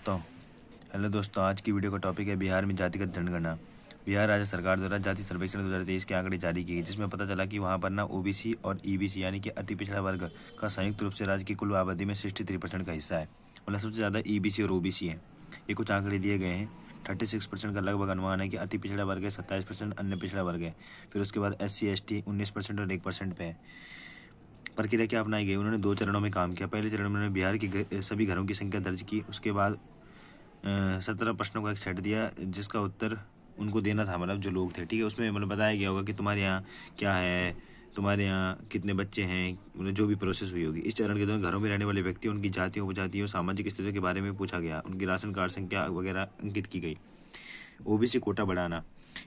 Hello दोस्तों, आज की वीडियो का टॉपिक है बिहार में जातिगत जनगणना। बिहार राज्य सरकार द्वारा जाति सर्वेक्षण 2023 के आंकड़े जारी किए, जिसमें पता चला कि वहां पर ना ओबीसी और ईबीसी यानी कि अति पिछड़ा वर्ग का संयुक्त रूप से राज्य की कुल आबादी में 63% का हिस्सा है। मतलब सबसे ज़्यादा ईबीसी और ओबीसी है। ये कुछ आंकड़े दिए गए हैं। 36% का लगभग अनुमान है कि अति पिछड़ा वर्ग है, 27% अन्य पिछड़ा वर्ग है। फिर उसके बाद SC ST 19% और 1% पे है। प्रक्रिया क्या अपनाई गई? उन्होंने 2 चरणों में काम किया। पहले चरण में उन्होंने बिहार के सभी घरों की संख्या दर्ज की। उसके बाद 17 प्रश्नों का एक सेट दिया, जिसका उत्तर उनको देना था, मतलब जो लोग थे, ठीक है। उसमें मतलब बताया गया होगा कि तुम्हारे यहाँ क्या है, तुम्हारे यहाँ कितने बच्चे हैं, मतलब जो भी प्रोसेस हुई होगी। इस चरण के दौरान घरों में रहने वाले व्यक्ति, उनकी जातियों, उपजातियों, सामाजिक स्थितियों के बारे में पूछा गया। उनकी राशन कार्ड संख्या वगैरह अंकित की गई। ओबीसी कोटा बढ़ाना।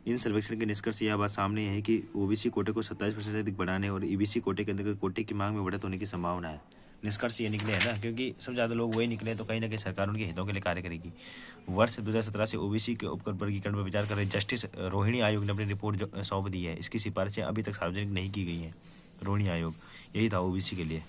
इन सर्वेक्षण के निष्कर्ष यह बात सामने है कि ओबीसी कोटे को 27% से अधिक बढ़ाने और ईबीसी कोटे के अंतर्गत कोटे की मांग में बढ़त होने की संभावना है। निष्कर्ष ये निकले हैं ना, क्योंकि सबसे ज़्यादा लोग वही निकले, तो कहीं ना कहीं सरकार उनके हितों के लिए कार्य करेगी। वर्ष 2017 से ओबीसी के उपकर वर्गीकरण पर विचार कर रहे जस्टिस रोहिणी आयोग ने अपनी रिपोर्ट सौंप दी है। इसकी सिफारिशें अभी तक सार्वजनिक नहीं की गई हैं। रोहिणी आयोग यही था ओबीसी के लिए।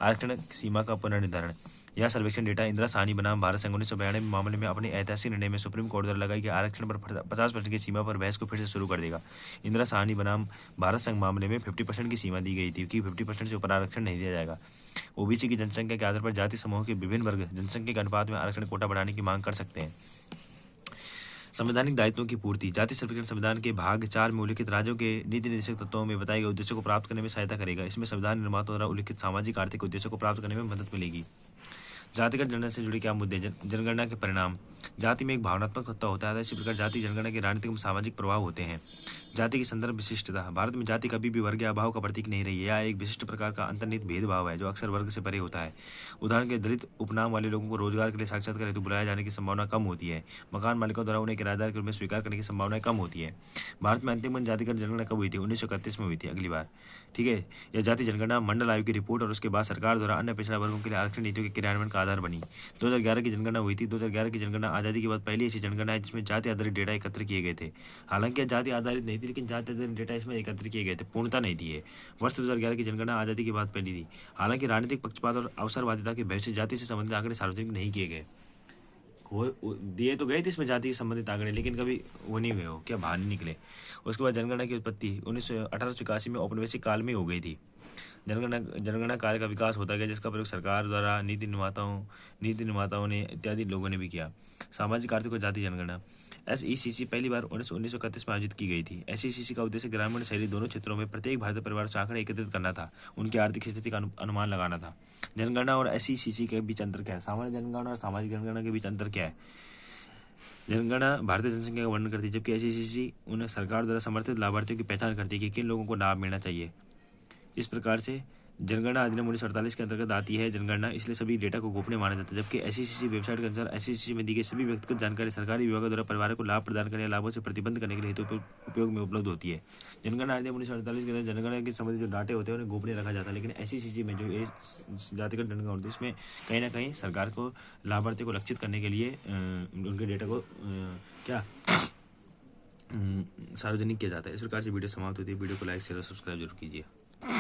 आरक्षण सीमा का पुनर्निर्धारण। यह सर्वेक्षण डेटा इंदिरा साहनी बनाम भारत संघ 1992 मामले में अपने ऐतिहासिक निर्णय में सुप्रीम कोर्ट द्वारा लगाई गई आरक्षण पर 50% की सीमा पर बहस को फिर से शुरू कर देगा। इंदिरा साहनी बनाम भारत संघ मामले में 50% की सीमा दी गई थी कि 50% से ऊपर आरक्षण नहीं दिया जाएगा। ओबीसी की जनसंख्या के आधार पर जाति समूह के विभिन्न वर्ग जनसंख्या के अनुपात में आरक्षण कोटा बढ़ाने की मांग कर सकते हैं। संवैधानिक दायित्वों की पूर्ति। जाति सर्वेक्षण संविधान के भाग 4 में उल्लिखित राज्यों के नीति निर्देशक तत्वों में बताए गए उद्देश्यों को प्राप्त करने में सहायता करेगा। इसमें संविधान निर्माताओं द्वारा उल्लिखित सामाजिक आर्थिक उद्देश्यों को प्राप्त करने में मदद मिलेगी। जातिगत जनगणना से जुड़े क्या मुद्दे? जनगणना के परिणाम। जाति में एक भावनात्मक तत्व होता है, इसी प्रकार जाति जनगणना के राजनीतिक और सामाजिक प्रभाव होते हैं। जाति की संदर्भ विशिष्टता। भारत में जाति कभी भी वर्ग या अभाव का प्रतीक नहीं रही है। यह एक विशिष्ट प्रकार का अंतर्निहित भेदभाव है जो अक्सर वर्ग से परे होता है। उदाहरण के दलित उपनाम वाले लोगों को रोजगार के लिए साक्षात्कार हेतु बुलाए जाने की संभावना कम होती है। मकान मालिकों द्वारा उन्हें किराएदार के रूप में स्वीकार करने की संभावना कम होती है। भारत में अंतिम जातिगत जनगणना कब हुई थी? 1931 में हुई थी, अगली बार, ठीक है। यह जाति जनगणना मंडल आयोग की रिपोर्ट और उसके बाद सरकार द्वारा अन्य पिछड़ा वर्गों के लिए आरक्षण नीतियों के क्रियान्वयन का आधार बनी। 2011 की जनगणना हुई थी। 2011 की जनगणना आज़ादी के बाद पहली ऐसी जनगणना है जिसमें जाति आधारित डेटा एकत्र किए गए थे। हालांकि जाति आधारित नहीं थी, लेकिन जाति आधारित डेटा इसमें एकत्र किए गए थे, पूर्णता नहीं थी। वर्ष 2011 की जनगणना आज़ादी के बाद पहली थी। हालांकि राजनीतिक पक्षपात और अवसरवादिता के भय से जाति से संबंधित आंकड़े सार्वजनिक नहीं किए गए। दिए तो गए थे इसमें जाति से संबंधित आंकड़े, लेकिन कभी वो नहीं हुए, हो क्या बाहर नहीं निकले। उसके बाद जनगणना की उत्पत्ति 1881 में औपनिवेशिक काल में हो गई थी। जनगणना कार्य का विकास होता गया, जिसका प्रयोग सरकार द्वारा नीति निर्माताओं ने इत्यादि लोगों ने भी किया। सामाजिक आर्थिक और जाति जनगणना। SECC पहली बार 1931 में आयोजित की गई थी। SECC का उद्देश्य ग्रामीण और शहरी दोनों क्षेत्रों में प्रत्येक भारतीय परिवार से आंकड़े एकत्रित करना था, उनकी आर्थिक स्थिति का अनुमान लगाना था। जनगणना और SECC के बीच अंतर क्या है? सामान्य जनगणना और सामाजिक जनगणना के बीच अंतर क्या है? जनगणना भारतीय जनसंख्या का वर्णन करती है, जबकि SECC उन्हें सरकार द्वारा समर्थित लाभार्थियों की पहचान करती है कि किन लोगों को लाभ मिलना चाहिए। इस प्रकार से जनगणना अधिनियम 1948 के अंतर्गत आती है जनगणना, इसलिए सभी डेटा को गोपनीय माना जाता है। जबकि SECC वेबसाइट के अनुसार SECC में दी गई सभी व्यक्तिगत जानकारी सरकारी विभागों द्वारा परिवारों को लाभ प्रदान करने या लाभों से प्रतिबंध करने के लिए हेतु उपयोग में उपलब्ध होती है। जनगणना अधिनियम 1948 के अंदर जनगणना के संबंधित जो डाटे होते हैं उन्हें गोपनीय रखा जाता है, लेकिन SECC में जो जातिगत जनगणना होती है इसमें कहीं ना कहीं सरकार को लाभार्थी को लक्षित करने के लिए उनके डेटा को सार्वजनिक किया जाता है। इस प्रकार से वीडियो समाप्त होती है। वीडियो को लाइक शेयर और सब्सक्राइब जरूर कीजिए।